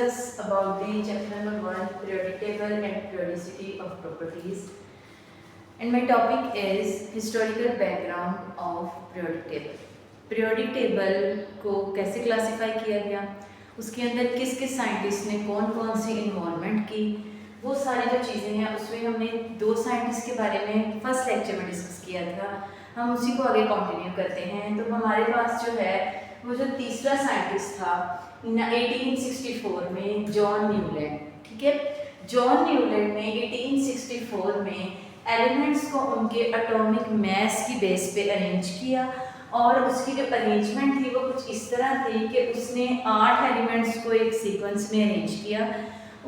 discuss about the chapter number 1, periodic table and periodicity of properties. And my topic is historical background of periodic table. Periodic table को कैसे classify किया गया, उसके अंदर किस किस साइंटिस्ट ने कौन कौन सी इन्वॉल्वमेंट की, वो सारी जो चीज़ें हैं उसमें हमने 2 साइंटिस्ट के बारे में फर्स्ट लेक्चर में डिस्कस किया था। हम उसी को आगे कंटिन्यू करते हैं। तो हमारे पास जो है वो जो तीसरा साइंटिस्ट था 1864 में जॉन न्यूलैंड। ठीक है, जॉन न्यूलैंड ने 1864 में एलिमेंट्स को उनके एटॉमिक मास की बेस पे अरेंज किया और उसकी जो अरेंजमेंट थी वो कुछ इस तरह थी कि उसने 8 एलिमेंट्स को एक सीक्वेंस में अरेंज किया।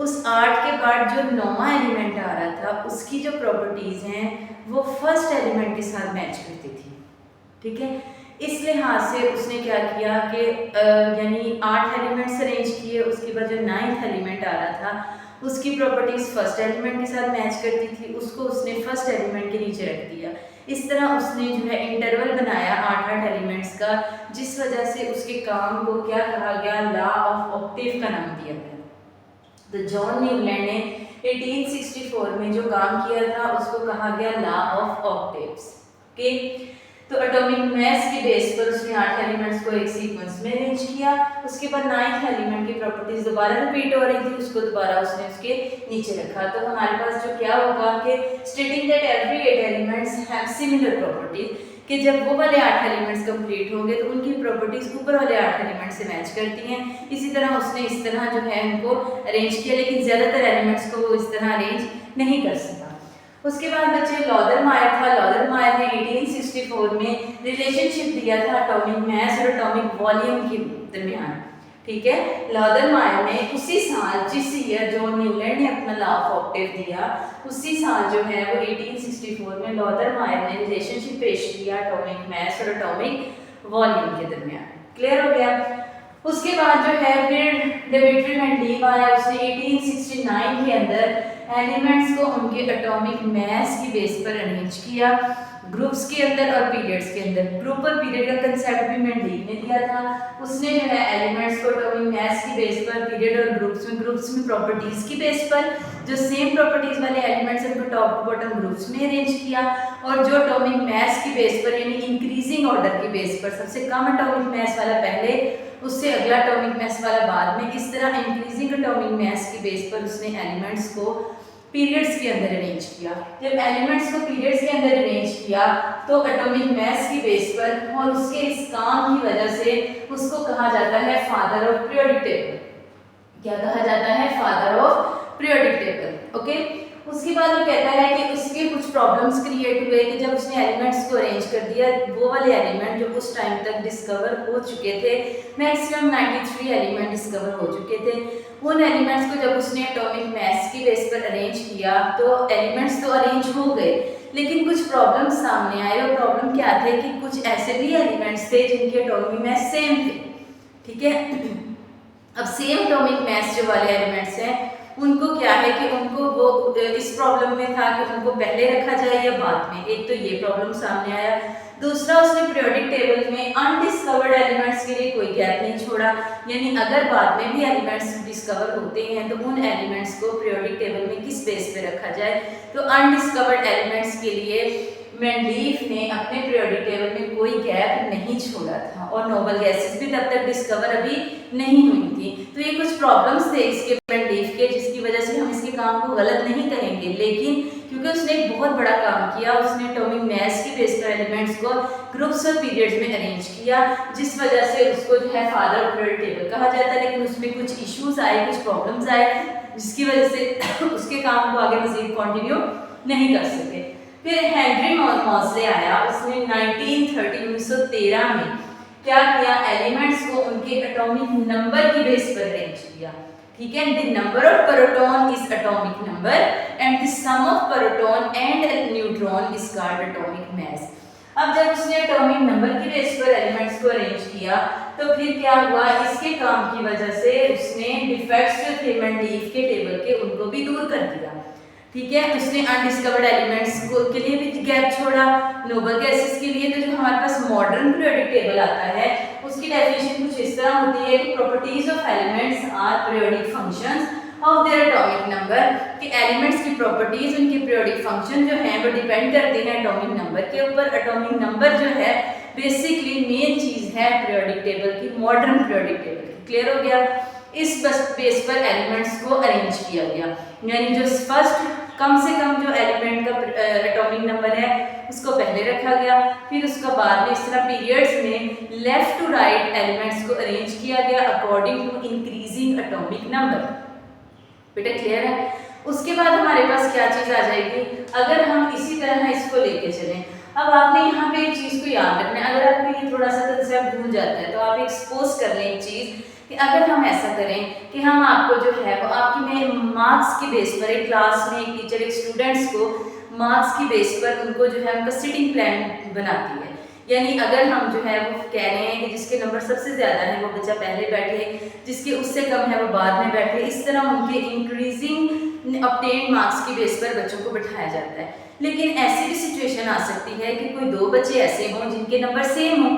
उस 8 के बाद जो 9वां एलिमेंट आ रहा था उसकी जो प्रॉपर्टीज़ हैं वो फर्स्ट एलिमेंट के साथ मैच करती थी। ठीक है, इस लिहाज से उसने क्या किया कि यानी 8 एलिमेंट्स अरेंज किए, उसके बाद जो 9th एलिमेंट आ रहा था उसकी प्रॉपर्टीज़ फर्स्ट एलिमेंट के साथ मैच करती थी, उसको उसने फर्स्ट एलिमेंट के नीचे रख दिया। इस तरह उसने जो है इंटरवल बनाया 8 एलिमेंट्स का, जिस वजह से उसके काम को क्या कहा गया, लॉ ऑफ ऑक्टेव का नाम दिया गया। तो जॉन न्यूलैंड ने 1864 में जो काम किया था उसको कहा गया लॉ ऑफ ऑक्टेव्स। ओके, तो एटॉमिक मास के बेस पर उसने 8 एलिमेंट्स को एक सीक्वेंस में अरेंज किया। उसके बाद 9th एलिमेंट की प्रॉपर्टीज दोबारा रिपीट हो रही थी, उसको दोबारा उसने उसके नीचे रखा। तो हमारे पास जो क्या होगा कि stating that every 8 elements have similar properties, कि जब वो वाले 8 एलिमेंट्स कंप्लीट होंगे तो उनकी प्रॉपर्टीज ऊपर वाले 8 एलिमेंट से मैच करती हैं। इसी तरह उसने इस तरह जो है उनको अरेंज किया, लेकिन ज़्यादातर एलिमेंट्स को वो इस तरह अरेंज नहीं कर सका। उसके बाद बच्चे लॉदरमायर था। लॉदरमायर ने 1864 में रिलेशनशिप दिया था एटॉमिक मास और एटॉमिक वॉल्यूम के दरमियान। ठीक है, लॉदरमायर ने उसी साल जिस ईयर जो न्यूलैंड ने अपना लॉ ऑफ ऑक्टेव दिया, उसी साल जो है वो 1864 में लॉदरमायर ने रिलेशनशिप पेश किया एटॉमिक मास और एटॉमिक वॉल्यूम के दरमियान। क्लियर हो गया। उसके बाद जो है फिर डेमिट्री मेंडलीव आया, उसने 1869 के अंदर एलिमेंट्स को उनके एटॉमिक मास की बेस पर अरेंज किया, ग्रुप्स के अंदर और पीरियड्स के अंदर। ग्रुप और पीरियड का कंसेप्ट भी मेंडलीव ने दिया था। उसने जो है एलिमेंट्स को एटॉमिक मास की बेस पर, पीरियड और ग्रुप्स में प्रॉपर्टीज की बेस पर, जो सेम प्रॉपर्टीज वाले एलिमेंट्स हैं उनको टॉप टू बॉटम ग्रुप्स में अरेंज किया, और जो एटॉमिक मास की बेस पर यानी इंक्रीजिंग ऑर्डर की बेस पर, सबसे कम एटॉमिक मास वाला पहले, उससे अगला एटॉमिक मास वाला बाद में, इस तरह इंक्रीजिंग एटॉमिक मास की बेस पर उसने एलिमेंट्स को पीरियड्स के अंदर अरेंज किया। जब एलिमेंट्स को पीरियड्स के अंदर अरेंज किया तो एटॉमिक मास की बेस पर और उसके इस काम की वजह से उसको कहा जाता है फादर ऑफ पीरियोडिक टेबल। क्या कहा जाता है? Father of periodic table. Okay, उसके बाद वो कहता है कि उसके कुछ प्रॉब्लम्स क्रिएट हुए कि जब उसने एलिमेंट्स को अरेंज कर दिया, वो वाले एलिमेंट जो उस टाइम तक डिस्कवर हो चुके थे, मैक्सिमम 93 एलिमेंट डिस्कवर हो चुके थे, उन एलिमेंट्स को जब उसने एटॉमिक मास की बेस पर अरेंज किया तो एलिमेंट्स तो अरेंज हो गए, लेकिन कुछ प्रॉब्लम्स सामने आए। और प्रॉब्लम क्या थे कि कुछ ऐसे भी एलिमेंट्स थे जिनके एटॉमिक मास सेम थे। ठीक है, अब सेम एटॉमिक मास जो वाले एलिमेंट्स हैं उनको क्या है कि उनको वो इस प्रॉब्लम में था कि उनको पहले रखा जाए या बाद में। एक तो ये प्रॉब्लम सामने आया। दूसरा, उसने पीरियोडिक टेबल में अनडिस्कवर्ड एलिमेंट्स के लिए कोई गैप नहीं छोड़ा, यानी अगर बाद में भी एलिमेंट्स डिस्कवर होते हैं तो उन एलिमेंट्स को पीरियोडिक टेबल में किस बेस पे रखा जाए। तो अनडिस्कवर्ड एलिमेंट्स के लिए मेंडलीव ने अपने पीरियोडिक टेबल में कोई गैप नहीं छोड़ा था, और नोबल गैसेस भी तब तक डिस्कवर अभी नहीं हुई थी। तो ये कुछ प्रॉब्लम्स थे इसके मेंडलीव के, जिसकी वजह से हम इसके काम को गलत नहीं कहेंगे, लेकिन क्योंकि उसने एक बहुत बड़ा काम किया, उसने एटॉमिक मास की बेस पर एलिमेंट्स को ग्रुप्स और पीरियड्स में अरेंज किया, जिस वजह से उसको जो है फादर ऑफ पीरियोडिक टेबल कहा जाता है। लेकिन उसमें कुछ इश्यूज आए, कुछ प्रॉब्लम्स आए, जिसकी वजह से उसके काम को आगे मजीद कंटिन्यू नहीं कर सके। फिर हेनरी मॉसले आया, उसने 1913 में क्या किया, एलिमेंट्स को उनके एटॉमिक नंबर की बेस पर अरेंज किया। ठीक है, the number of proton is atomic number and the sum of proton and neutron is called atomic mass. अब जब उसने एटॉमिक नंबर की बेस पर एलिमेंट्स को अरेंज किया तो फिर क्या हुआ, इसके काम की वजह से उसने डिफेक्ट्स जो थे मेंडलीव के टेबल के उनको भी दूर कर दिया। ठीक है, उसने अनडिस्कवर्ड एलिमेंट्स को के लिए भी गैप छोड़ा। नोबल गैसेस के लिए तो जो हमारे पास मॉडर्न पीरियोडिक टेबल आता है उसकी डेफिनेशन कुछ इस तरह होती है कि properties of elements are periodic functions of their atomic number, कि एलिमेंट्स की प्रॉपर्टीज उनके पीरियोडिक फंक्शन जो हैं वो डिपेंड करते हैं एटॉमिक नंबर के ऊपर। एटॉमिक नंबर जो है बेसिकली मेन चीज है पीरियोडिक टेबल की, मॉडर्न पीरियोडिक टेबल की। क्लियर हो गया? इस बेस पर एलिमेंट्स को अरेंज किया गया, यानी जो फर्स्ट कम से कम जो एलिमेंट का एटॉमिक नंबर है उसको पहले रखा गया, फिर उसका बाद में इस तरह पीरियड्स में लेफ्ट टू राइट एलिमेंट्स को अरेंज किया गया according to increasing atomic number. बेटा क्लियर है? उसके बाद हमारे पास क्या चीज आ जाएगी, अगर हम इसी तरह इसको लेके चलें। अब आपने यहाँ पे एक चीज को याद रखना है, अगर आपको ये थोड़ा सा कंसेप्ट भूल जाता है तो आप एक्सपोज कर लें एक चीज कि अगर हम ऐसा करें कि हम आपको जो है वो आपकी में मार्क्स के बेस पर, एक क्लास में एक टीचर एक स्टूडेंट्स को मार्क्स की बेस पर उनको जो है उनका सिटिंग प्लान बनाती है। यानी अगर हम जो है वो कह रहे हैं कि जिसके नंबर सबसे ज़्यादा है वो बच्चा पहले बैठे, जिसके उससे कम है वो बाद में बैठे, इस तरह उनके इंक्रीजिंग ऑब्टेन मार्क्स की बेस पर बच्चों को बिठाया जाता है। लेकिन ऐसी भी सिचुएशन आ सकती है कि कोई दो बच्चे ऐसे हों जिनके नंबर सेम हों।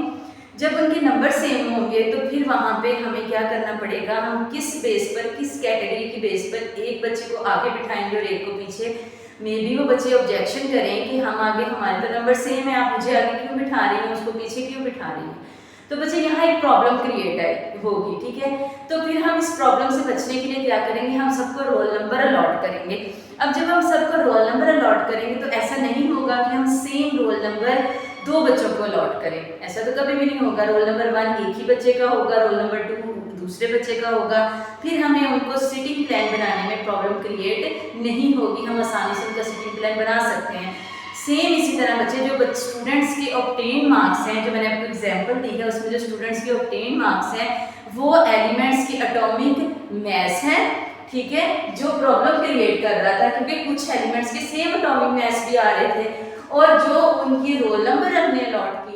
जब उनके नंबर सेम होंगे तो फिर वहाँ पे हमें क्या करना पड़ेगा, हम किस बेस पर, किस कैटेगरी की बेस पर एक बच्चे को आगे बिठाएंगे और एक को पीछे। मे बी वो बच्चे ऑब्जेक्शन करें कि हम आगे, हमारे तो नंबर सेम है, आप मुझे आगे क्यों बिठा रही हैं, उसको पीछे क्यों बिठा रही हैं। तो बच्चे यहाँ एक प्रॉब्लम क्रिएट होगी, ठीक है। तो फिर हम इस प्रॉब्लम से बचने के लिए क्या करेंगे, हम सबको रोल नंबर अलॉट करेंगे। अब जब हम सबको रोल नंबर अलॉट करेंगे तो ऐसा नहीं होगा कि हम सेम रोल नंबर दो बच्चों को अलॉट करें, ऐसा तो कभी भी नहीं होगा। रोल नंबर 1 एक ही बच्चे का होगा, रोल नंबर 2 दूसरे बच्चे का होगा। फिर हमें उनको सिटिंग प्लान बनाने में प्रॉब्लम क्रिएट नहीं होगी, हम आसानी से उनका सिटिंग प्लान बना सकते हैं। सेम इसी तरह बच्चे जो स्टूडेंट्स के ऑब्टेन मार्क्स हैं, जो मैंने आपको एग्जांपल दी है उसमें जो स्टूडेंट्स के ऑब्टेन मार्क्स हैं वो एलिमेंट्स की एटॉमिक मास है, ठीक है, जो प्रॉब्लम क्रिएट कर रहा था, क्योंकि कुछ एलिमेंट्स के सेम एटॉमिक मास भी आ रहे थे और जो उनकी रोल नंबर हमने अलॉट